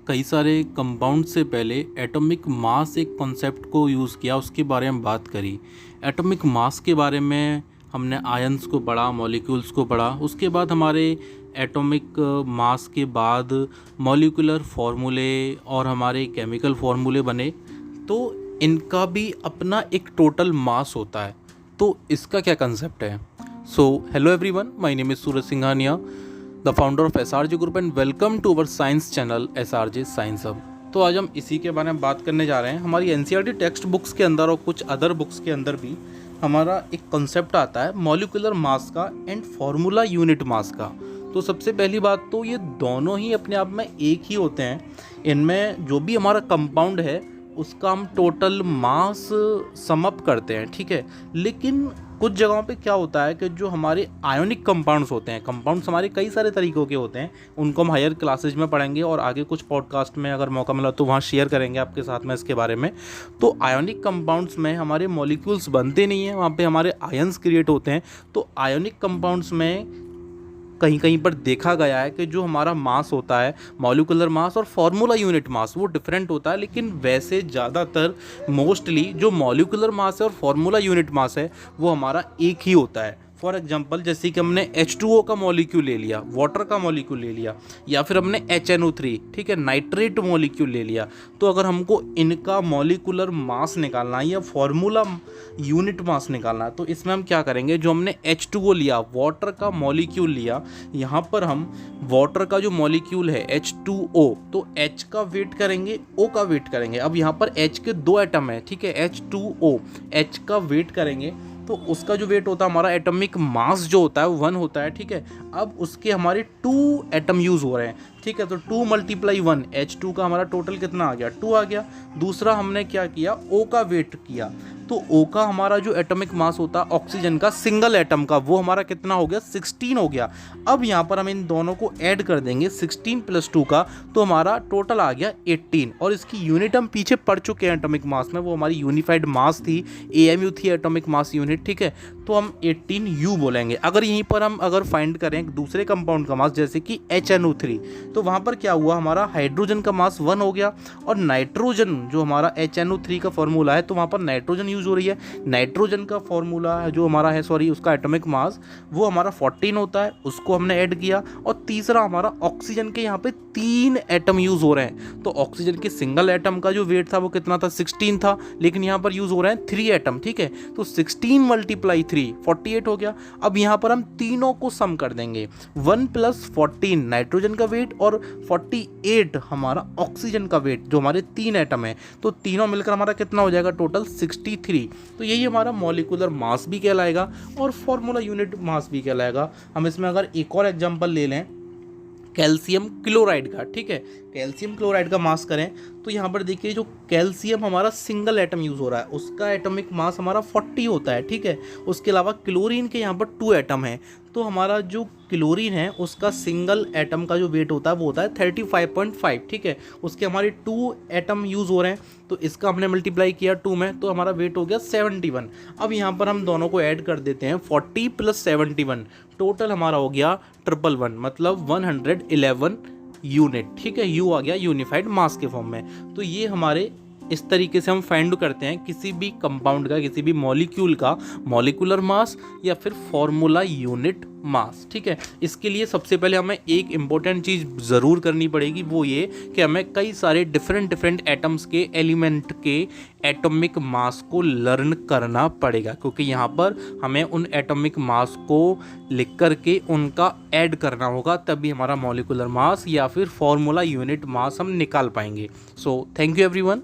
कई सारे कंपाउंड से पहले एटॉमिक मास एक कॉन्सेप्ट को यूज़ किया, उसके बारे में बात करी। एटॉमिक मास के बारे में हमने आयंस को पढ़ा, मॉलिक्यूल्स को पढ़ा। उसके बाद हमारे एटॉमिक मास के बाद मॉलिक्यूलर फार्मूले और हमारे केमिकल फार्मूले बने, तो इनका भी अपना एक टोटल मास होता है। तो इसका क्या कंसेप्ट है? So hello everyone, my name is Suraj Singhania, the founder of SRJ group, and welcome to our science channel SRJ science hub. तो आज हम इसी के बारे में बात करने जा रहे हैं। हमारी NCERT टेक्स्ट बुक्स के अंदर और कुछ अदर बुक्स के अंदर भी हमारा एक कॉन्सेप्ट आता है मॉलिक्यूलर मास का एंड फार्मूला यूनिट मास का। तो सबसे पहली बात तो ये दोनों ही अपने आप में एक ही होते हैं। इनमें जो भी हमारा कंपाउंड है उसका हम टोटल मास सम अप करते हैं, ठीक है। लेकिन कुछ जगहों पे क्या होता है कि जो हमारे आयोनिक कंपाउंड्स होते हैं, कंपाउंड्स हमारे कई सारे तरीक़ों के होते हैं, उनको हम हायर क्लासेज में पढ़ेंगे और आगे कुछ पॉडकास्ट में अगर मौका मिला तो वहाँ शेयर करेंगे आपके साथ में इसके बारे में। तो आयोनिक कंपाउंड्स में हमारे मॉलिक्यूल्स बनते नहीं हैं, वहाँ पे हमारे आयंस क्रिएट होते हैं। तो आयोनिक कंपाउंड्स में कहीं कहीं पर देखा गया है कि जो हमारा मास होता है, मॉलिक्यूलर मास और फार्मूला यूनिट मास, वो डिफरेंट होता है। लेकिन वैसे ज़्यादातर मोस्टली जो मॉलिक्यूलर मास है और फार्मूला यूनिट मास है वो हमारा एक ही होता है। फॉर एग्जांपल, जैसे कि हमने H2O का मॉलिक्यूल ले लिया, वाटर का मॉलिक्यूल ले लिया, या फिर हमने HNO3, ठीक है, नाइट्रेट मॉलिक्यूल ले लिया। तो अगर हमको इनका मॉलिक्यूलर मास निकालना है या फार्मूला यूनिट मास निकालना है, तो इसमें हम क्या करेंगे, जो हमने H2O लिया, वाटर का मॉलिक्यूल लिया, यहाँ पर हम वाटर का जो मॉलिक्यूल है H2O, तो H का वेट करेंगे, O का वेट करेंगे। अब यहाँ पर H के दो एटम है, ठीक है, H2O, H का वेट करेंगे तो उसका जो वेट होता है, हमारा एटॉमिक मास जो होता है वो 1 होता है, ठीक है। अब उसके हमारे 2 एटम यूज़ हो रहे हैं, ठीक है। तो 2 × 1, H2 का हमारा टोटल कितना आ गया, 2 आ गया। दूसरा हमने क्या किया, O का वेट किया, तो O का हमारा जो एटॉमिक मास होता है ऑक्सीजन का, सिंगल एटम का, वो हमारा कितना हो गया, 16 हो गया। अब यहाँ पर हम इन दोनों को ऐड कर देंगे, 16 + 2 का, तो हमारा टोटल आ गया 18। और इसकी यूनिट हम पीछे पढ़ चुके हैं एटॉमिक मास में, वो हमारी यूनिफाइड मास थी, AMU थी, एटॉमिक मास यूनिट, ठीक है। तो हम 18U बोलेंगे। अगर यहीं पर हम अगर फाइंड करें दूसरे कंपाउंड का मास, जैसे कि HNO3, तो वहाँ पर क्या हुआ, हमारा हाइड्रोजन का मास 1 हो गया, और नाइट्रोजन जो हमारा HNO3 का फॉर्मूला है, तो वहाँ पर नाइट्रोजन यूज़ हो रही है। नाइट्रोजन का फॉर्मूला जो हमारा है, उसका एटॉमिक मास वो हमारा 14 होता है, उसको हमने ऐड किया। और तीसरा हमारा ऑक्सीजन के यहाँ पे 3 एटम यूज़ हो रहे हैं। तो ऑक्सीजन के सिंगल एटम का जो वेट था वो कितना था, 16 था, लेकिन यहाँ पर यूज़ हो रहे हैं 3 एटम, ठीक है। तो 16 × 3 48 हो गया। अब यहाँ पर हम तीनों को सम कर देंगे, 1 + 14 नाइट्रोजन का वेट और 48 हमारा ऑक्सीजन का वेट, जो हमारे 3 एटम है। तो तीनों मिलकर हमारा कितना हो जाएगा, टोटल 63। तो यही हमारा मॉलिक्यूलर मास भी कहलाएगा और फार्मूला यूनिट मास भी कहलाएगा। हम इसमें अगर एक और एग्जांपल ले लें कैल्शियम क्लोराइड का, ठीक है, कैल्शियम क्लोराइड का मास करें, तो यहाँ पर देखिए जो कैल्शियम हमारा सिंगल एटम यूज़ हो रहा है, उसका एटॉमिक मास हमारा 40 होता है, ठीक है। उसके अलावा क्लोरीन के यहाँ पर 2 एटम है, तो हमारा जो क्लोरीन है उसका सिंगल एटम का जो वेट होता है वो होता है 35.5, ठीक है। उसके हमारे 2 एटम यूज़ हो रहे हैं, तो इसका हमने मल्टीप्लाई किया 2 में, तो हमारा वेट हो गया 71। अब यहाँ पर हम दोनों को ऐड कर देते हैं, 40 + 71, टोटल हमारा हो गया 111, मतलब 111 यूनिट, ठीक है। U आ गया यूनिफाइड मास के फॉर्म में। तो ये हमारे इस तरीके से हम फाइंड करते हैं किसी भी कंपाउंड का, किसी भी मॉलिक्यूल का मॉलिक्यूलर मास या फिर फार्मूला यूनिट मास, ठीक है। इसके लिए सबसे पहले हमें एक इम्पोर्टेंट चीज़ ज़रूर करनी पड़ेगी, वो ये कि हमें कई सारे डिफरेंट एटम्स के, एलिमेंट के एटॉमिक मास को लर्न करना पड़ेगा, क्योंकि यहाँ पर हमें उन एटॉमिक मास को लिख करके उनका ऐड करना होगा, तभी हमारा मॉलिक्यूलर मास या फिर फार्मूला यूनिट मास हम निकाल पाएंगे। So thank you everyone.